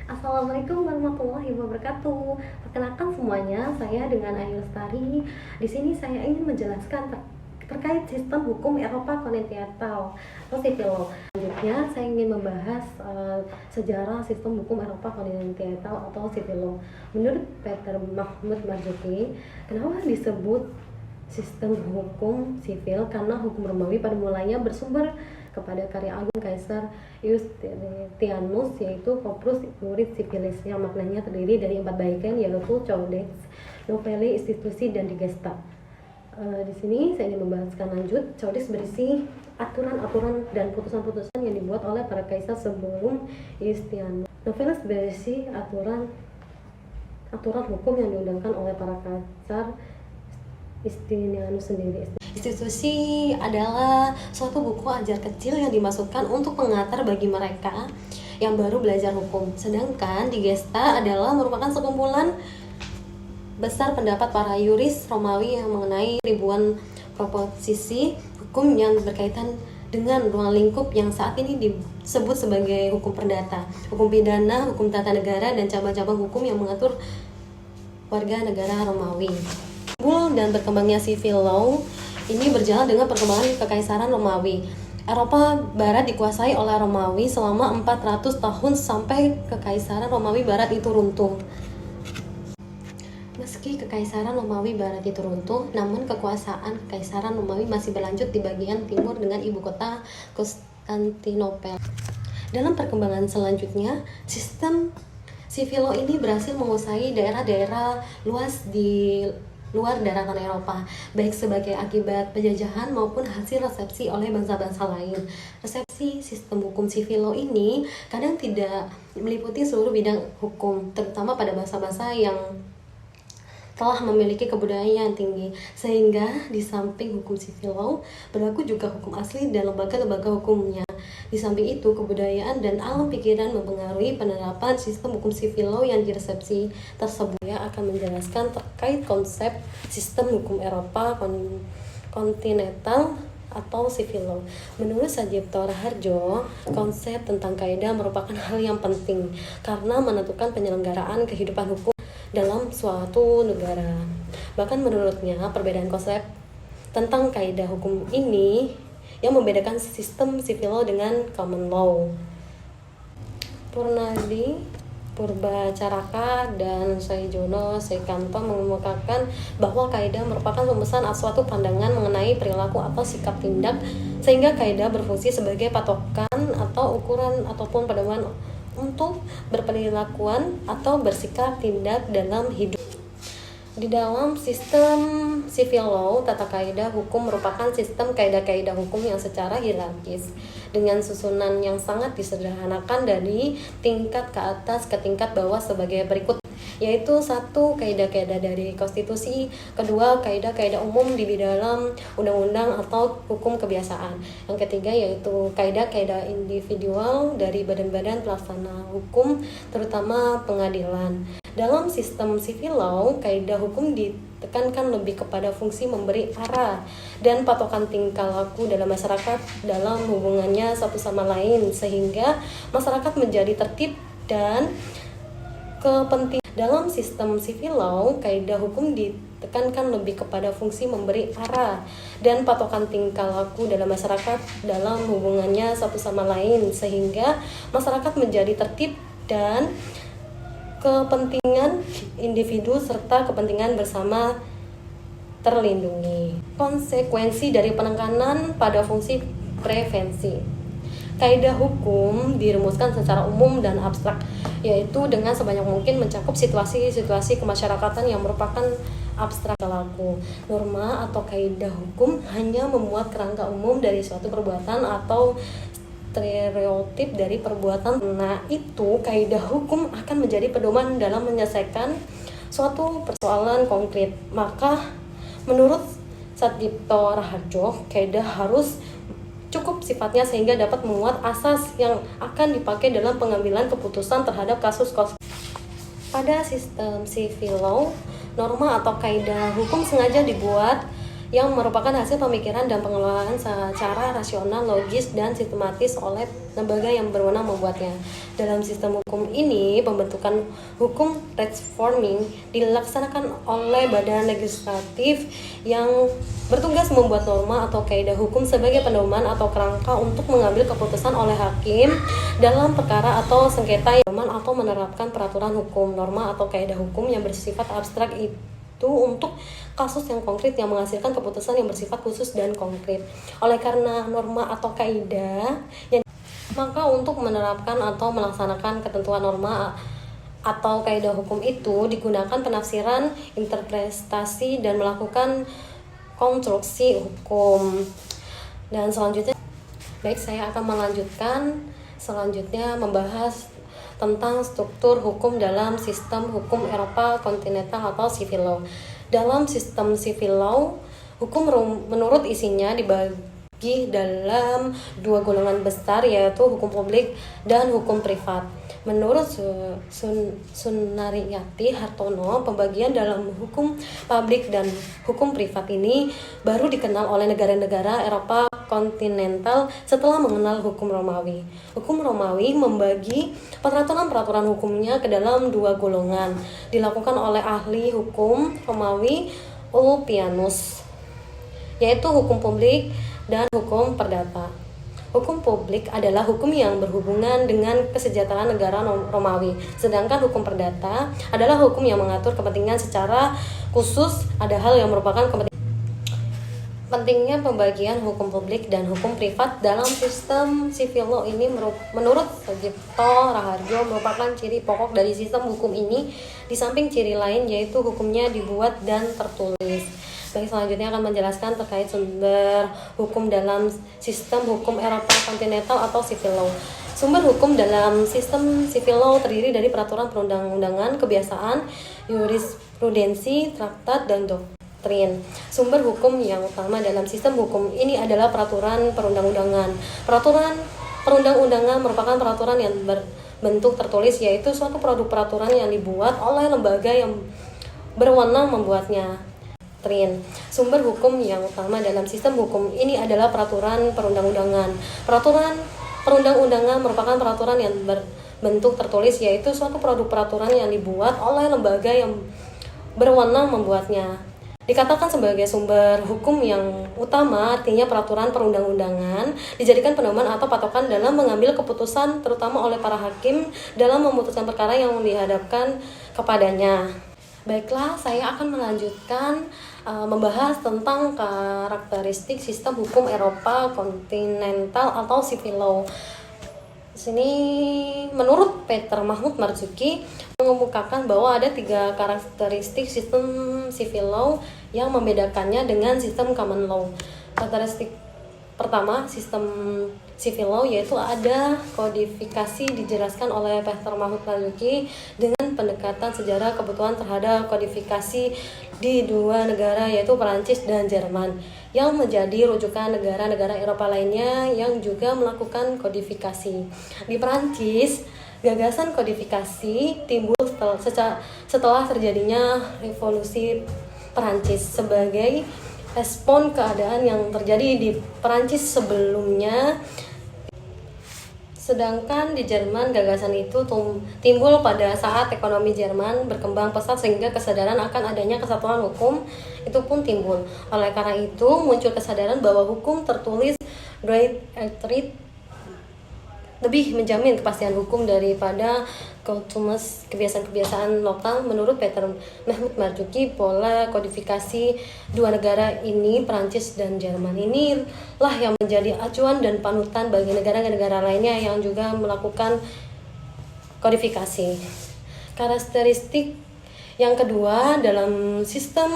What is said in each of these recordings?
Assalamualaikum warahmatullahi wabarakatuh. Perkenalkan semuanya, saya dengan Ayu Lestari. Di sini saya ingin menjelaskan terkait sistem hukum Eropa kontinental atau civil law. Selanjutnya, saya ingin membahas sejarah sistem hukum Eropa kontinental atau civil law. Menurut Peter Mahmud Marzuki, kenapa disebut sistem hukum sivil? Karena hukum Romawi pada mulanya bersumber kepada karya agung Kaisar Justinianus, yaitu Corpus Juris Civilis, yang maknanya terdiri dari 4 bagian, yaitu Codex, Novelli, Institusi, dan Digesta. Di sini saya ingin membahaskan lanjut. Codex berisi aturan-aturan dan putusan-putusan yang dibuat oleh para kaisar sebelum Justinianus. Novelli berisi aturan hukum yang diundangkan oleh para kaisar Justinianus sendiri. Institusi adalah suatu buku ajar kecil yang dimasukkan untuk pengantar bagi mereka yang baru belajar hukum. Sedangkan Digesta adalah merupakan sekumpulan besar pendapat para yuris Romawi yang mengenai ribuan proposisi hukum yang berkaitan dengan ruang lingkup yang saat ini disebut sebagai hukum perdata, hukum pidana, hukum tata negara, dan cabang-cabang hukum yang mengatur warga negara Romawi. Dan berkembangnya civil law ini berjalan dengan perkembangan kekaisaran Romawi. Eropa Barat dikuasai oleh Romawi selama 400 tahun sampai kekaisaran Romawi Barat itu runtuh. Meski kekaisaran Romawi Barat itu runtuh, namun kekuasaan kekaisaran Romawi masih berlanjut di bagian timur dengan ibu kota Konstantinopel. Dalam perkembangan selanjutnya, sistem civil law ini berhasil menguasai daerah-daerah luas di luar daratan Eropa, baik sebagai akibat penjajahan maupun hasil resepsi oleh bangsa-bangsa lain. Resepsi sistem hukum civil law ini kadang tidak meliputi seluruh bidang hukum, terutama pada bangsa-bangsa yang telah memiliki kebudayaan yang tinggi, sehingga di samping hukum civil law berlaku juga hukum asli dan lembaga-lembaga hukumnya. Di samping itu, kebudayaan dan alam pikiran mempengaruhi penerapan sistem hukum civil law yang diresepsi tersebut. Saya akan menjelaskan terkait konsep sistem hukum Eropa kontinental atau civil law. Menurut Sajipto Raharjo, konsep tentang kaidah merupakan hal yang penting karena menentukan penyelenggaraan kehidupan hukum dalam suatu negara. Bahkan menurutnya, perbedaan konsep tentang kaidah hukum ini yang membedakan sistem civil law dengan common law. Purnadi Purbacaraka dan Saijono Seikanto mengemukakan bahwa kaidah merupakan pemesan suatu pandangan mengenai perilaku atau sikap tindak, sehingga kaidah berfungsi sebagai patokan atau ukuran ataupun pedoman untuk berperilakuan atau bersikap tindak dalam hidup. Di dalam sistem civil law, tata kaidah hukum merupakan sistem kaidah-kaidah hukum yang secara hierarkis dengan susunan yang sangat disederhanakan dari tingkat ke atas ke tingkat bawah sebagai berikut, yaitu 1. Kaidah-kaidah dari konstitusi, 2. Kaidah-kaidah umum di dalam undang-undang atau hukum kebiasaan, yang ketiga yaitu kaidah-kaidah individual dari badan-badan pelaksana hukum, terutama pengadilan. Dalam sistem civil law, kaidah hukum ditekankan lebih kepada fungsi memberi arah dan patokan tingkah laku dalam masyarakat dalam hubungannya satu sama lain, sehingga masyarakat menjadi tertib dan kepentingan. Dalam sistem civil law, kaidah hukum ditekankan lebih kepada fungsi memberi arah dan patokan tingkah laku dalam masyarakat dalam hubungannya satu sama lain, sehingga masyarakat menjadi tertib dan kepentingan individu serta kepentingan bersama terlindungi. Konsekuensi dari penekanan pada fungsi prevensi. Kaidah hukum dirumuskan secara umum dan abstrak, yaitu dengan sebanyak mungkin mencakup situasi-situasi kemasyarakatan yang merupakan abstrak berlaku. Norma atau kaidah hukum hanya memuat kerangka umum dari suatu perbuatan atau stereotip dari perbuatan. Nah, itu kaidah hukum akan menjadi pedoman dalam menyelesaikan suatu persoalan konkret. Maka menurut Sajipto Raharjo, kaidah harus cukup sifatnya sehingga dapat memuat asas yang akan dipakai dalam pengambilan keputusan terhadap kasus. Pada sistem civil law, norma atau kaidah hukum sengaja dibuat yang merupakan hasil pemikiran dan pengelolaan secara rasional, logis, dan sistematis oleh lembaga yang berwenang membuatnya. Dalam sistem hukum ini, pembentukan hukum reforming dilaksanakan oleh badan legislatif yang bertugas membuat norma atau kaidah hukum sebagai pedoman atau kerangka untuk mengambil keputusan oleh hakim dalam perkara atau sengketa yang atau menerapkan peraturan hukum, norma atau kaidah hukum yang bersifat abstrak itu untuk kasus yang konkret yang menghasilkan keputusan yang bersifat khusus dan konkret. Oleh karena norma atau kaidah yang maka untuk menerapkan atau melaksanakan ketentuan norma atau kaidah hukum itu digunakan penafsiran, interpretasi, dan melakukan konstruksi hukum. Dan selanjutnya, saya akan melanjutkan selanjutnya membahas tentang struktur hukum dalam sistem hukum Eropa kontinental atau civil law. Dalam sistem civil law, hukum menurut isinya dibagi dalam dua golongan besar, yaitu hukum publik dan hukum privat. Menurut Sunariyati Hartono, pembagian dalam hukum publik dan hukum privat ini baru dikenal oleh negara-negara Eropa kontinental setelah mengenal hukum Romawi. Hukum Romawi membagi peraturan-peraturan hukumnya ke dalam dua golongan, dilakukan oleh ahli hukum Romawi Ulpianus, yaitu hukum publik dan hukum perdata. Hukum publik adalah hukum yang berhubungan dengan kesejahteraan negara Romawi, sedangkan hukum perdata adalah hukum yang mengatur kepentingan secara khusus, ada hal yang merupakan kepentingan. Pentingnya pembagian hukum publik dan hukum privat dalam sistem civil law ini menurut Sugipto Raharjo merupakan ciri pokok dari sistem hukum ini, di samping ciri lain yaitu hukumnya dibuat dan tertulis. Selanjutnya akan menjelaskan terkait sumber hukum dalam sistem hukum Eropa kontinental atau civil law. Sumber hukum dalam sistem civil law terdiri dari peraturan perundang-undangan, kebiasaan, jurisprudensi, traktat, dan doktrin. Sumber hukum yang utama dalam sistem hukum ini adalah peraturan perundang-undangan. Peraturan perundang-undangan merupakan peraturan yang berbentuk tertulis, yaitu suatu produk peraturan yang dibuat oleh lembaga yang berwenang membuatnya. Sumber hukum yang utama dalam sistem hukum ini adalah peraturan perundang-undangan. Peraturan perundang-undangan merupakan peraturan yang berbentuk tertulis, yaitu suatu produk peraturan yang dibuat oleh lembaga yang berwenang membuatnya. Dikatakan sebagai sumber hukum yang utama, artinya peraturan perundang-undangan dijadikan pedoman atau patokan dalam mengambil keputusan, terutama oleh para hakim dalam memutuskan perkara yang dihadapkan kepadanya. Baiklah, saya akan melanjutkan membahas tentang karakteristik sistem hukum Eropa kontinental atau civil law. Sini menurut Peter Mahmud Marzuki mengemukakan bahwa ada 3 karakteristik sistem civil law yang membedakannya dengan sistem common law. Karakteristik pertama sistem civil law yaitu ada kodifikasi, dijelaskan oleh Peter Mahmud Marzuki dengan pendekatan sejarah kebutuhan terhadap kodifikasi di 2 negara yaitu Perancis dan Jerman, yang menjadi rujukan negara-negara Eropa lainnya yang juga melakukan kodifikasi. Di Perancis, gagasan kodifikasi timbul setelah terjadinya revolusi Perancis sebagai respon keadaan yang terjadi di Perancis sebelumnya. Sedangkan di Jerman, gagasan itu timbul pada saat ekonomi Jerman berkembang pesat sehingga kesadaran akan adanya kesatuan hukum itu pun timbul. Oleh karena itu, muncul kesadaran bahwa hukum tertulis lebih menjamin kepastian hukum daripada kebiasaan-kebiasaan lokal. Menurut Peter Mahmud Marzuki, pola kodifikasi 2 negara ini, Prancis dan Jerman, inilah yang menjadi acuan dan panutan bagi negara-negara lainnya yang juga melakukan kodifikasi. Karakteristik yang kedua dalam sistem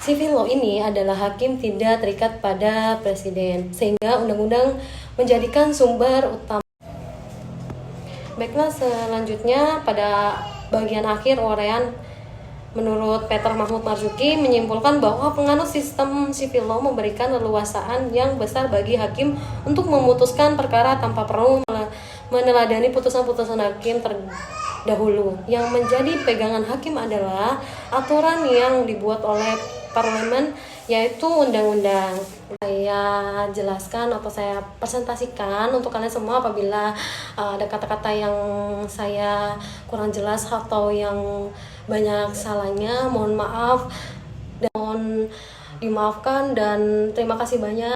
civil law ini adalah hakim tidak terikat pada presiden, sehingga undang-undang menjadikan sumber utama. Baiklah, selanjutnya pada bagian akhir uraian, menurut Peter Mahmud Marzuki menyimpulkan bahwa penganut sistem civil law memberikan leluasaan yang besar bagi hakim untuk memutuskan perkara tanpa perlu meneladani putusan-putusan hakim terdahulu. Yang menjadi pegangan hakim adalah aturan yang dibuat oleh parlemen yaitu undang-undang. Saya jelaskan atau saya presentasikan untuk kalian semua. Apabila ada kata-kata yang saya kurang jelas atau yang banyak salahnya, mohon maaf dan mohon dimaafkan, dan terima kasih banyak.